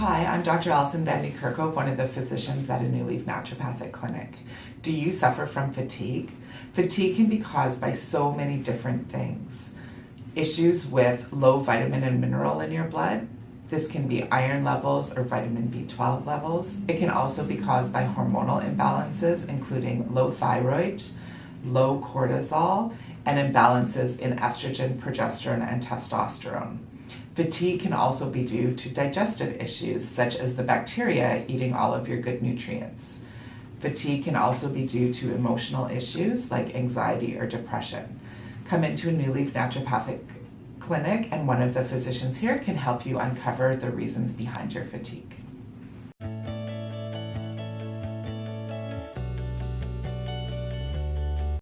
Hi, I'm Dr. Alison Vandekerkhove, one of the physicians at a New Leaf Naturopathic clinic. Do you suffer from fatigue? Fatigue can be caused by so many different things. Issues with low vitamin and mineral in your blood. This can be iron levels or vitamin B12 levels. It can also be caused by hormonal imbalances, including low thyroid, low cortisol, and imbalances in estrogen, progesterone, and testosterone. Fatigue can also be due to digestive issues, such as the bacteria eating all of your good nutrients. Fatigue can also be due to emotional issues like anxiety or depression. Come into a New Leaf Naturopathic clinic and one of the physicians here can help you uncover the reasons behind your fatigue.